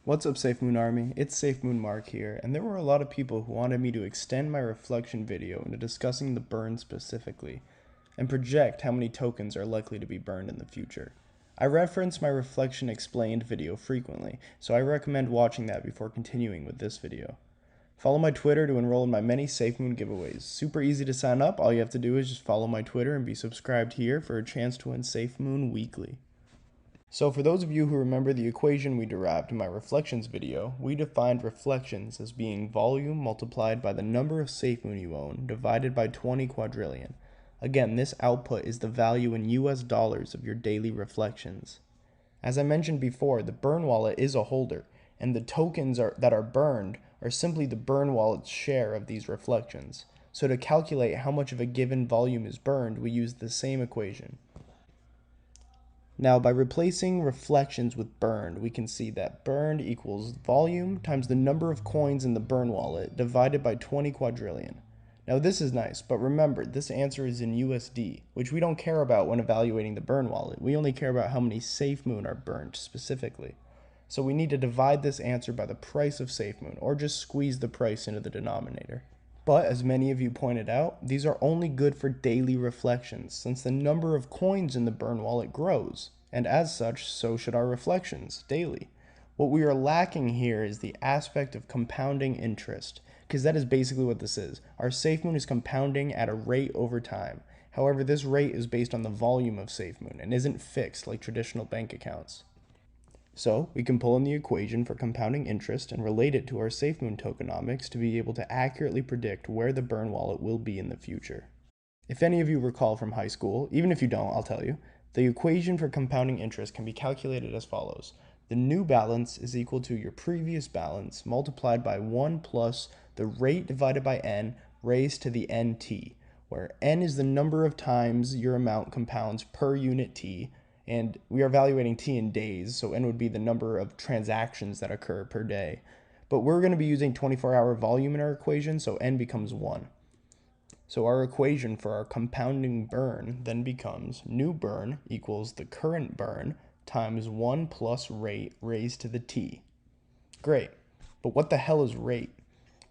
What's up, Safe Moon Army? It's Safe Moon Mark here, and there were a lot of people who wanted me to extend my reflection video into discussing the burn specifically, and project how many tokens are likely to be burned in the future. I reference my Reflection Explained video frequently, so I recommend watching that before continuing with this video. Follow my Twitter to enroll in my many Safe Moon giveaways. Super easy to sign up, all you have to do is just follow my Twitter and be subscribed here for a chance to win Safe Moon weekly. So for those of you who remember the equation we derived in my reflections video, we defined reflections as being volume multiplied by the number of SafeMoon you own divided by 20 quadrillion. Again, this output is the value in US dollars of your daily reflections. As I mentioned before, the burn wallet is a holder, and the tokens that are burned are simply the burn wallet's share of these reflections. So to calculate how much of a given volume is burned, we use the same equation. Now, by replacing reflections with burned, we can see that burned equals volume times the number of coins in the burn wallet divided by 20 quadrillion. Now, this is nice, but remember, this answer is in USD, which we don't care about when evaluating the burn wallet. We only care about how many SafeMoon are burnt specifically. So we need to divide this answer by the price of SafeMoon, or just squeeze the price into the denominator. But as many of you pointed out, these are only good for daily reflections, since the number of coins in the burn wallet grows, and as such, so should our reflections, daily. What we are lacking here is the aspect of compounding interest, because that is basically what this is. Our SafeMoon is compounding at a rate over time. However, this rate is based on the volume of SafeMoon and isn't fixed like traditional bank accounts. So we can pull in the equation for compounding interest and relate it to our SafeMoon tokenomics to be able to accurately predict where the burn wallet will be in the future. If any of you recall from high school, even if you don't, I'll tell you, the equation for compounding interest can be calculated as follows. The new balance is equal to your previous balance multiplied by 1 plus the rate divided by n raised to the nt, where n is the number of times your amount compounds per unit t, and we are evaluating t in days, so n would be the number of transactions that occur per day. But we're going to be using 24-hour volume in our equation, so n becomes 1. So our equation for our compounding burn then becomes new burn equals the current burn times 1 plus rate raised to the t. Great, but what the hell is rate?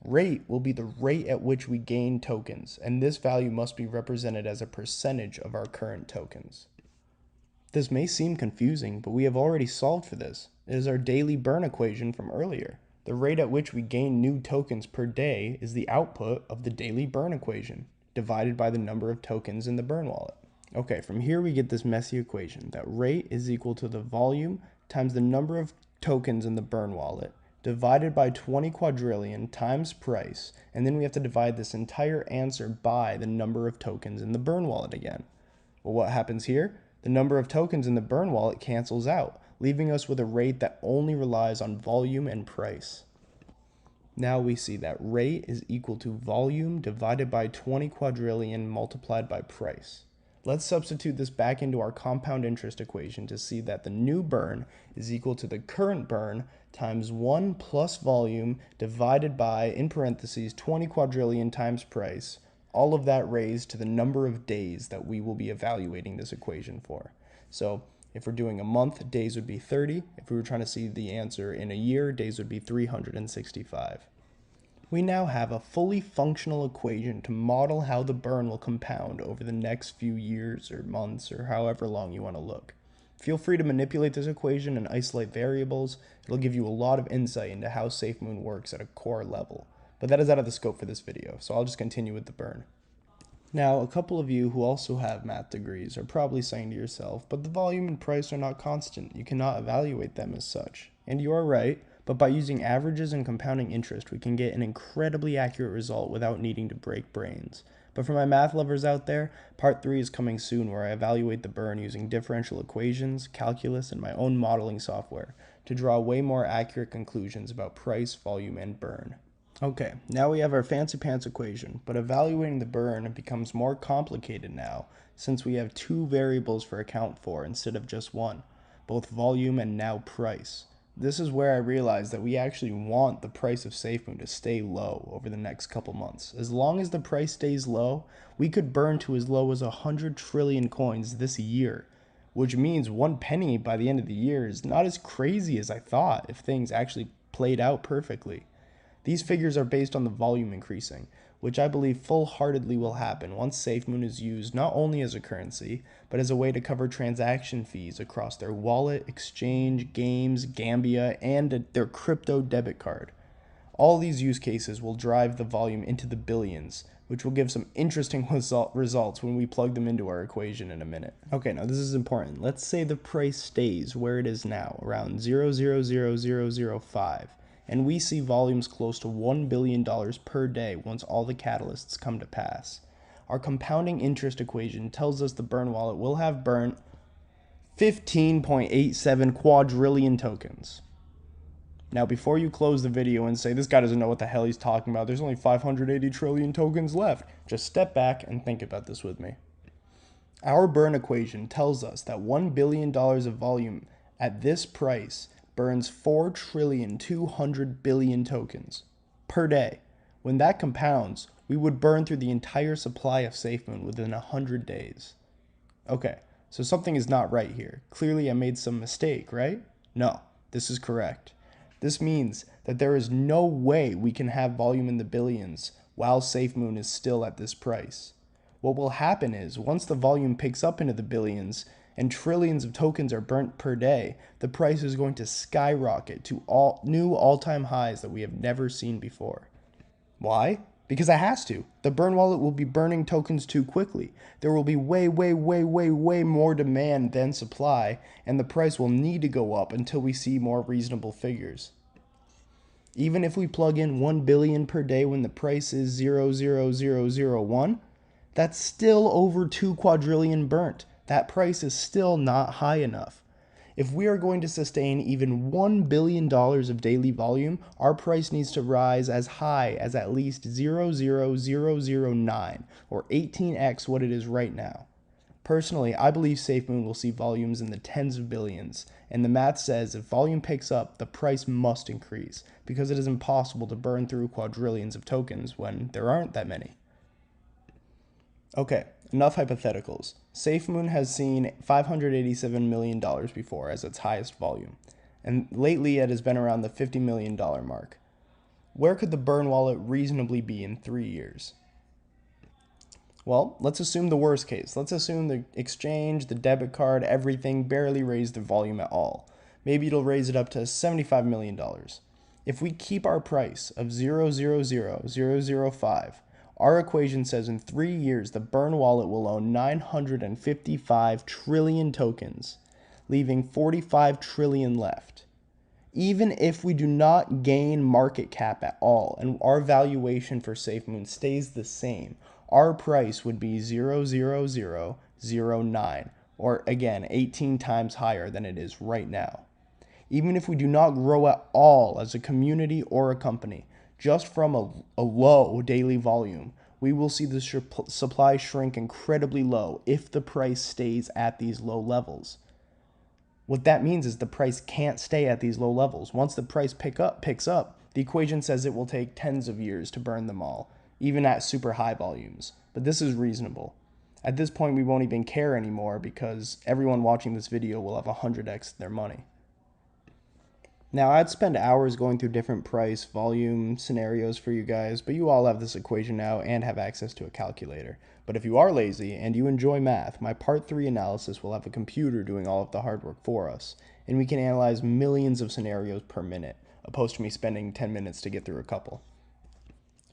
Rate will be the rate at which we gain tokens, and this value must be represented as a percentage of our current tokens. This may seem confusing, but we have already solved for this. It is our daily burn equation from earlier. The rate at which we gain new tokens per day is the output of the daily burn equation, divided by the number of tokens in the burn wallet. Okay, from here we get this messy equation that rate is equal to the volume times the number of tokens in the burn wallet, divided by 20 quadrillion times price, and then we have to divide this entire answer by the number of tokens in the burn wallet again. Well, what happens here? The number of tokens in the burn wallet cancels out, leaving us with a rate that only relies on volume and price. Now we see that rate is equal to volume divided by 20 quadrillion multiplied by price. Let's substitute this back into our compound interest equation to see that the new burn is equal to the current burn times 1 plus volume divided by, in parentheses, 20 quadrillion times price, all of that raised to the number of days that we will be evaluating this equation for. So if we're doing a month, days would be 30. If we were trying to see the answer in a year, days would be 365. We now have a fully functional equation to model how the burn will compound over the next few years or months or however long you want to look. Feel free to manipulate this equation and isolate variables. It'll give you a lot of insight into how SafeMoon works at a core level. But that is out of the scope for this video, so I'll just continue with the burn. Now, a couple of you who also have math degrees are probably saying to yourself, but the volume and price are not constant. You cannot evaluate them as such. And you are right, but by using averages and compounding interest, we can get an incredibly accurate result without needing to break brains. But for my math lovers out there, part 3 is coming soon where I evaluate the burn using differential equations, calculus, and my own modeling software to draw way more accurate conclusions about price, volume, and burn. Okay, now we have our fancy pants equation, but evaluating the burn becomes more complicated now since we have 2 variables for account for instead of just one, both volume and now price. This is where I realized that we actually want the price of SafeMoon to stay low over the next couple months. As long as the price stays low, we could burn to as low as 100 trillion coins this year. which means 1 penny by the end of the year is not as crazy as I thought if things actually played out perfectly. These figures are based on the volume increasing, which I believe full-heartedly will happen once SafeMoon is used not only as a currency, but as a way to cover transaction fees across their wallet, exchange, games, Gambia, and their crypto debit card. All these use cases will drive the volume into the billions, which will give some interesting results when we plug them into our equation in a minute. Okay, now this is important. Let's say the price stays where it is now, around 0.00005, and we see volumes close to $1 billion per day once all the catalysts come to pass. Our compounding interest equation tells us the burn wallet will have burnt 15.87 quadrillion tokens. Now, before you close the video and say, this guy doesn't know what the hell he's talking about, there's only 580 trillion tokens left, just step back and think about this with me. Our burn equation tells us that $1 billion of volume at this price burns 4.2 trillion tokens per day. When that compounds, we would burn through the entire supply of SafeMoon within 100 days. Okay, so something is not right here. Clearly I made some mistake, right? No, this is correct. This means that there is no way we can have volume in the billions while SafeMoon is still at this price. What will happen is, once the volume picks up into the billions and trillions of tokens are burnt per day, the price is going to skyrocket to new all-time highs that we have never seen before. Why? Because it has to. The burn wallet will be burning tokens too quickly. There will be way more demand than supply, and the price will need to go up until we see more reasonable figures. Even if we plug in 1 billion per day when the price is 0.0001, that's still over 2 quadrillion burnt. That price is still not high enough. If we are going to sustain even $1 billion of daily volume, our price needs to rise as high as at least 0.0009, or 18x what it is right now. Personally, I believe SafeMoon will see volumes in the tens of billions, and the math says if volume picks up, the price must increase, because it is impossible to burn through quadrillions of tokens when there aren't that many. Okay, enough hypotheticals. SafeMoon has seen $587 million before as its highest volume, and lately it has been around the $50 million mark. Where could the burn wallet reasonably be in 3 years? Well, let's assume the worst case. Let's assume the exchange, the debit card, everything barely raised the volume at all. Maybe it'll raise it up to $75 million. If we keep our price of 0.00005, our equation says in 3 years the burn wallet will own 955 trillion tokens, leaving 45 trillion left. Even if we do not gain market cap at all and our valuation for SafeMoon stays the same, our price would be 0.0009, or again 18 times higher than it is right now. Even if we do not grow at all as a community or a company, just from a low daily volume, we will see the supply shrink incredibly low if the price stays at these low levels. What that means is the price can't stay at these low levels. Once the price picks up, the equation says it will take tens of years to burn them all, even at super high volumes. But this is reasonable. At this point, we won't even care anymore because everyone watching this video will have 100x their money. Now, I'd spend hours going through different price, volume scenarios for you guys, but you all have this equation now and have access to a calculator. But if you are lazy and you enjoy math, my Part 3 analysis will have a computer doing all of the hard work for us, and we can analyze millions of scenarios per minute, opposed to me spending 10 minutes to get through a couple.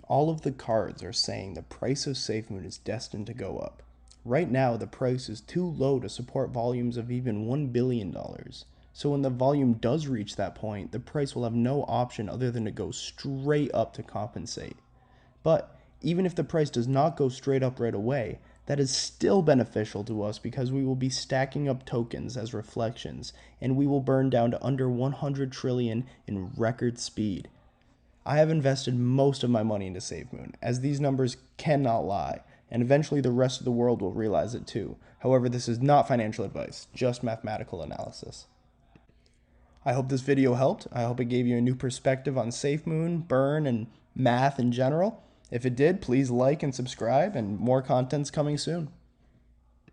All of the cards are saying the price of SafeMoon is destined to go up. Right now, the price is too low to support volumes of even $1 billion. So when the volume does reach that point, the price will have no option other than to go straight up to compensate. But even if the price does not go straight up right away, that is still beneficial to us because we will be stacking up tokens as reflections, and we will burn down to under 100 trillion in record speed. I have invested most of my money into SafeMoon, as these numbers cannot lie, and eventually the rest of the world will realize it too. However, this is not financial advice, just mathematical analysis. I hope this video helped. I hope it gave you a new perspective on SafeMoon, burn, and math in general. If it did, please like and subscribe, and more content's coming soon.